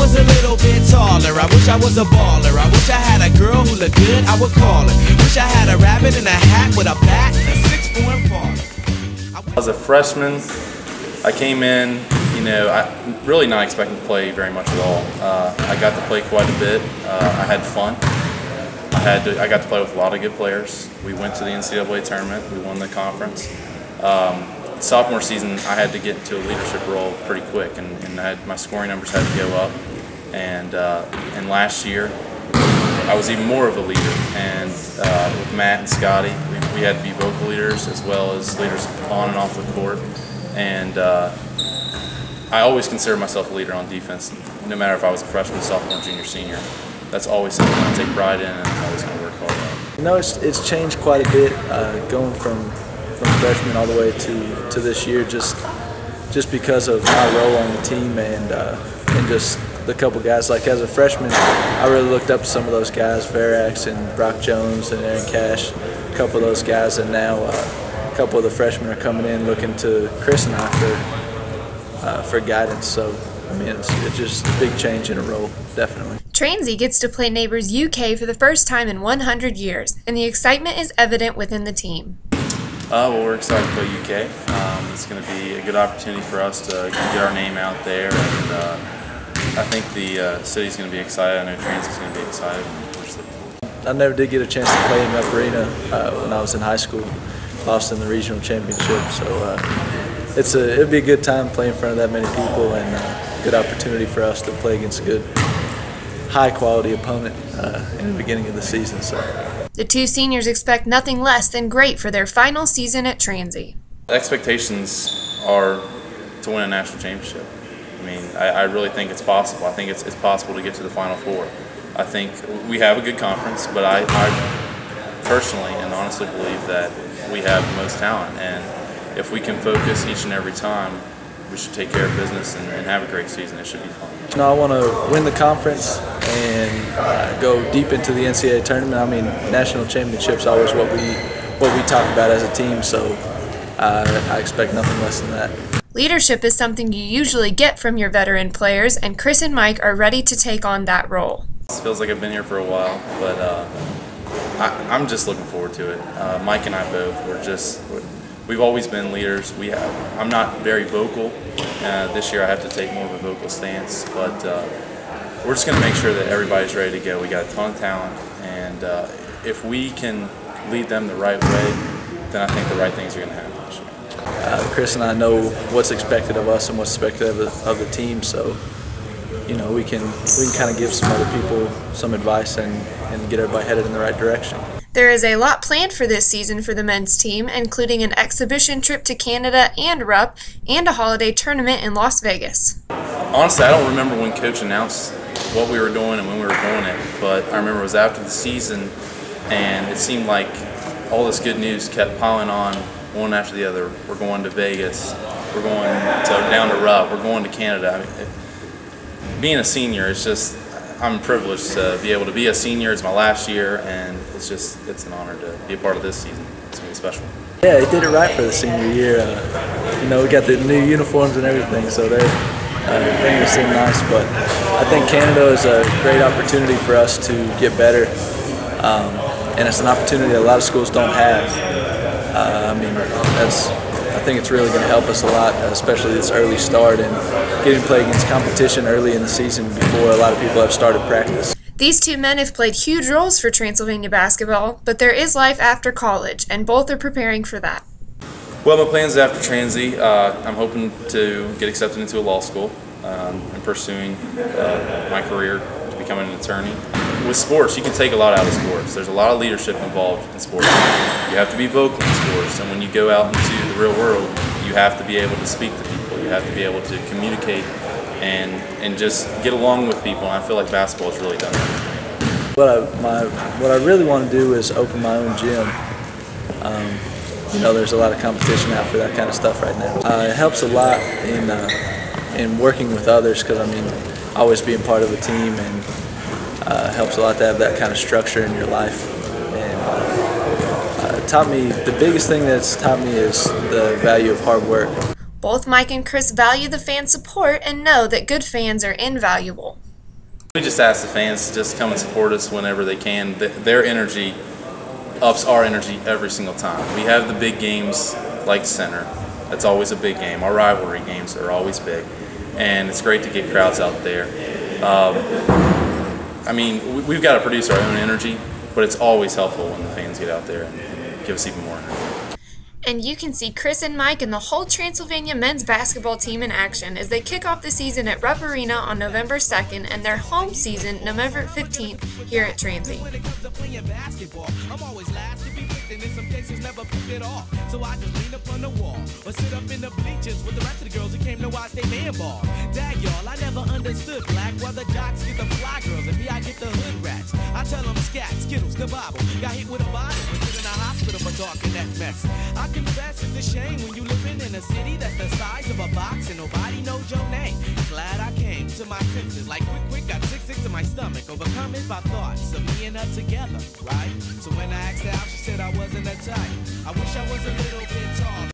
was a little bit taller. I wish I was a baller. I wish I had a girl who looked good, I would call her. Wish I had a rabbit in a hat with a bat and a 6'4" baller. As a freshman, I came in, I really not expecting to play very much at all. I got to play quite a bit. I had fun. I got to play with a lot of good players. We went to the NCAA tournament. We won the conference. Sophomore season, I had to get into a leadership role pretty quick, and my scoring numbers had to go up. And last year, I was even more of a leader. And with Matt and Scotty, we had to be vocal leaders as well as leaders on and off the court. And I always consider myself a leader on defense, no matter if I was a freshman, sophomore, junior, senior. That's always something I take pride in, and I'm always going to work hard at. It's changed quite a bit going from freshman all the way to this year, just because of my role on the team and just the couple guys. Like as a freshman, I really looked up to some of those guys, Verax and Brock Jones and Aaron Cash, a couple of those guys, and now a couple of the freshmen are coming in looking to Chris and I for guidance. So I mean, it's just a big change in a role, definitely. Transy gets to play neighbors UK for the first time in 100 years, and the excitement is evident within the team. Well, we're excited to play UK. It's going to be a good opportunity for us to get our name out there, and I think the city's going to be excited. I know Transy's going to be excited. I never did get a chance to play in Rupp Arena when I was in high school. Lost in the regional championship, so it'd be a good time playing in front of that many people, and good opportunity for us to play against a good, high-quality opponent in the beginning of the season. So the two seniors expect nothing less than great for their final season at Transy. Expectations are to win a national championship. I mean, I really think it's possible. I think it's possible to get to the Final Four. I think we have a good conference, but I personally and honestly believe that we have the most talent, and if we can focus each and every time, we should take care of business and have a great season. It should be fun. I want to win the conference and go deep into the NCAA tournament. I mean, national championships are always what we talk about as a team, so I expect nothing less than that. Leadership is something you usually get from your veteran players, and Chris and Mike are ready to take on that role. It feels like I've been here for a while, but I'm just looking forward to it. Mike and I both, we've always been leaders. I'm not very vocal. This year I have to take more of a vocal stance, but we're just going to make sure that everybody's ready to go. We got a ton of talent, and if we can lead them the right way, then I think the right things are going to happen this year. Chris and I know what's expected of us and what's expected of the team, so we can kind of give some other people some advice and get everybody headed in the right direction. There is a lot planned for this season for the men's team, including an exhibition trip to Canada and Rupp, and a holiday tournament in Las Vegas. Honestly, I don't remember when Coach announced what we were doing and when we were doing it, but I remember it was after the season, and it seemed like all this good news kept piling on, one after the other. We're going to Vegas, we're going down to Rupp, we're going to Canada. I mean, being a senior, I'm privileged to be able to be a senior. It's my last year, and it's an honor to be a part of this season. It's going to be special. Yeah, he did it right for the senior year. We got the new uniforms and everything, so they seem nice. But I think Canada is a great opportunity for us to get better, and it's an opportunity that a lot of schools don't have. I think it's really going to help us a lot, especially this early start and getting to play against competition early in the season before a lot of people have started practice. These two men have played huge roles for Transylvania basketball, but there is life after college, and both are preparing for that. Well, my plans after Transy, I'm hoping to get accepted into a law school and pursuing my career to becoming an attorney. With sports, you can take a lot out of sports. There's a lot of leadership involved in sports. You have to be vocal in sports, and when you go out into the real world, you have to be able to speak to people. You have to be able to communicate and just get along with people, and I feel like basketball has really done that. What I really want to do is open my own gym. There's a lot of competition out for that kind of stuff right now. It helps a lot in working with others, because always being part of a team, and helps a lot to have that kind of structure in your life. And the biggest thing that's taught me is the value of hard work. Both Mike and Chris value the fan support and know that good fans are invaluable. We just ask the fans to just come and support us whenever they can. Their energy ups our energy every single time. We have the big games like Center. That's always a big game. Our rivalry games are always big, and it's great to get crowds out there. I mean, we've got to produce our own energy, but it's always helpful when the fans get out there and give us even more energy. And you can see Chris and Mike and the whole Transylvania men's basketball team in action as they kick off the season at Rupp Arena on November 2nd and their home season November 15th here at Transy. So I just lean up on the wall or sit up in the bleachers with the rest of the girls who came to watch they man ball. Dag y'all, I never understood black, while the jocks get the fly girls and me I get the hood rats. I tell them scat, skittles, kabobble, got hit with a bottle and put in a hospital for talking that mess. I confess it's a shame when you living in a city that's the size of a box and nobody knows your name. Glad I came to my senses, like quick, got sick to my stomach, overcome it by thoughts of me and her together, right? So when I asked her out, she said I wasn't a type. I wish I was a little bit